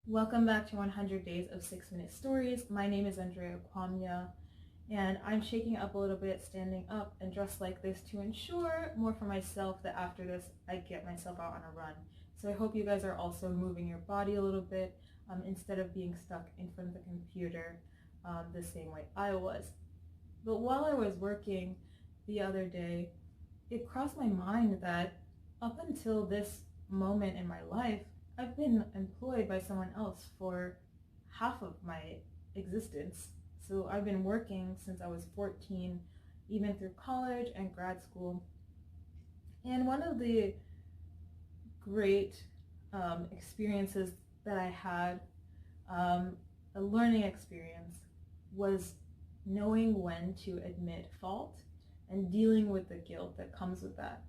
Welcome back to 100 Days of 6-Minute Stories. My name is Andrea Kwamya, and I'm shaking up a little bit, standing up and dressed like this to ensure more for myself that after this I get myself out on a run. So I hope you guys are also moving your body a little bit instead of being stuck in front of the computer the same way I was. But while I was working the other day, it crossed my mind that up until this moment in my life, I've been employed by someone else for half of my existence. So I've been working since I was 14, even through college and grad school. And one of the great experiences that I had, a learning experience, was knowing when to admit fault and dealing with the guilt that comes with that.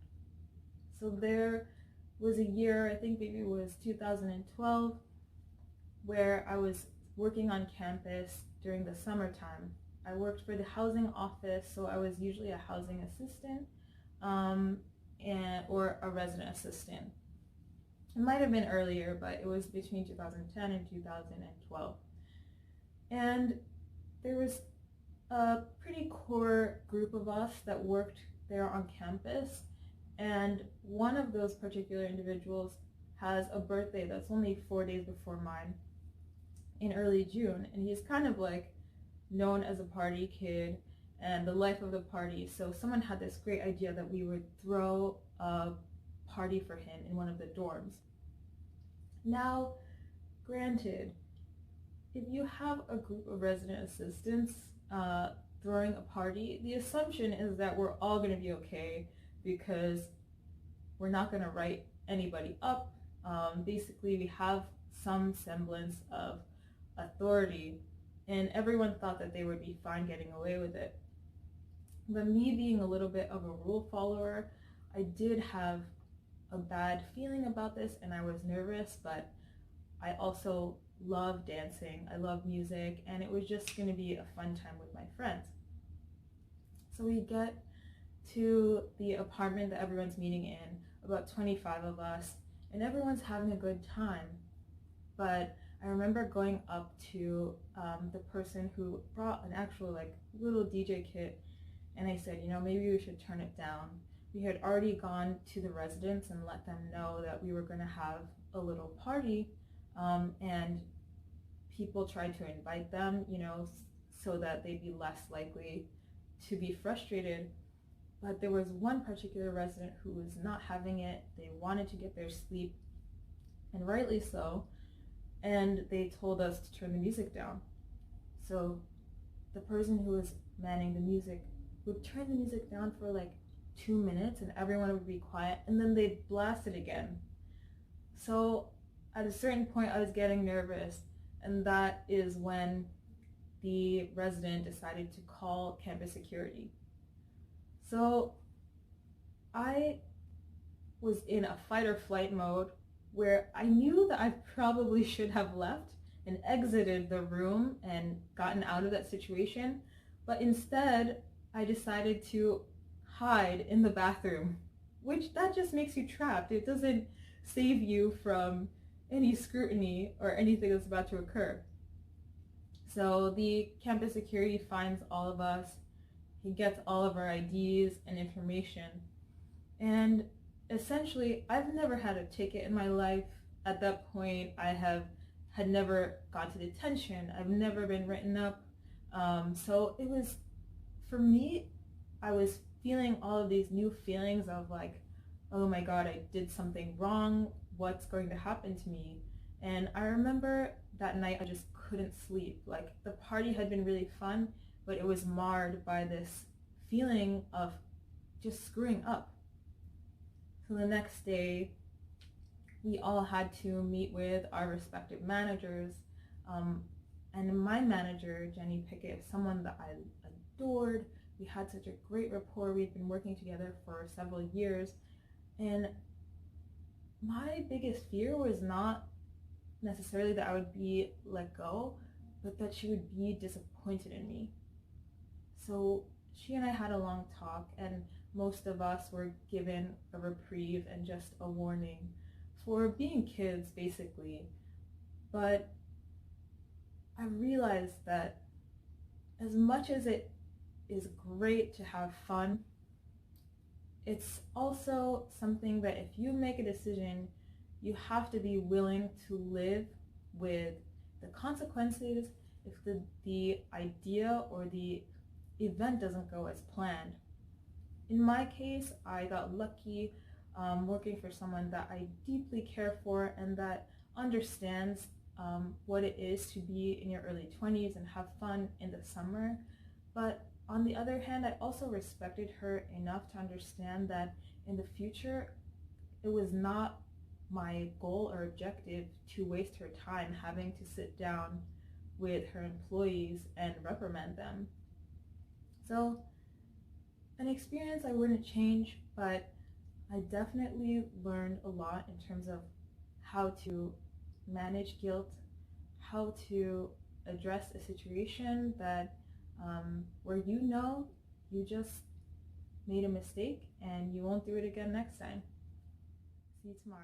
So there was a year, I think maybe it was 2012, where I was working on campus during the summertime. I worked for the housing office, so I was usually a housing assistant or a resident assistant. It might have been earlier, but it was between 2010 and 2012. And there was a pretty core group of us that worked there on campus, and one of those particular individuals has a birthday that's only 4 days before mine in early June, and he's kind of like known as a party kid and the life of the party. So someone had this great idea that we would throw a party for him in one of the dorms. Now, granted, if you have a group of resident assistants throwing a party, the assumption is that we're all going to be okay because we're not going to write anybody up. Basically, we have some semblance of authority, and everyone thought that they would be fine getting away with it. But me being a little bit of a rule follower, I did have a bad feeling about this, and I was nervous, but I also love dancing, I love music, and it was just going to be a fun time with my friends. So we get to the apartment that everyone's meeting in, about 25 of us, and everyone's having a good time. But I remember going up to the person who brought an actual little DJ kit, and I said, maybe we should turn it down. We had already gone to the residents and let them know that we were going to have a little party, and people tried to invite them, so that they'd be less likely to be frustrated. But there was one particular resident who was not having it. They wanted to get their sleep, and rightly so, and they told us to turn the music down. So the person who was manning the music would turn the music down for 2 minutes, and everyone would be quiet, and then they'd blast it again. So at a certain point I was getting nervous, and that is when the resident decided to call campus security. So I was in a fight or flight mode where I knew that I probably should have left and exited the room and gotten out of that situation, but instead I decided to hide in the bathroom, which that just makes you trapped. It doesn't save you from any scrutiny or anything that's about to occur. So the campus security finds all of us. He gets all of our IDs and information. And essentially, I've never had a ticket in my life. At that point, I had never gone to detention. I've never been written up. So it was, for me, I was feeling all of these new feelings of oh my God, I did something wrong. What's going to happen to me? And I remember that night I just couldn't sleep. The party had been really fun, but it was marred by this feeling of just screwing up. So the next day, we all had to meet with our respective managers. And my manager, Jenny Pickett, is someone that I adored. We had such a great rapport. We'd been working together for several years. And my biggest fear was not necessarily that I would be let go, but that she would be disappointed in me. So she and I had a long talk, and most of us were given a reprieve and just a warning for being kids, basically. But I realized that as much as it is great to have fun, it's also something that if you make a decision, you have to be willing to live with the consequences if the idea or the event doesn't go as planned. In my case, I got lucky working for someone that I deeply care for and that understands what it is to be in your early 20s and have fun in the summer. But on the other hand, I also respected her enough to understand that in the future, it was not my goal or objective to waste her time having to sit down with her employees and reprimand them. So, an experience I wouldn't change, but I definitely learned a lot in terms of how to manage guilt, how to address a situation that where you just made a mistake and you won't do it again next time. See you tomorrow.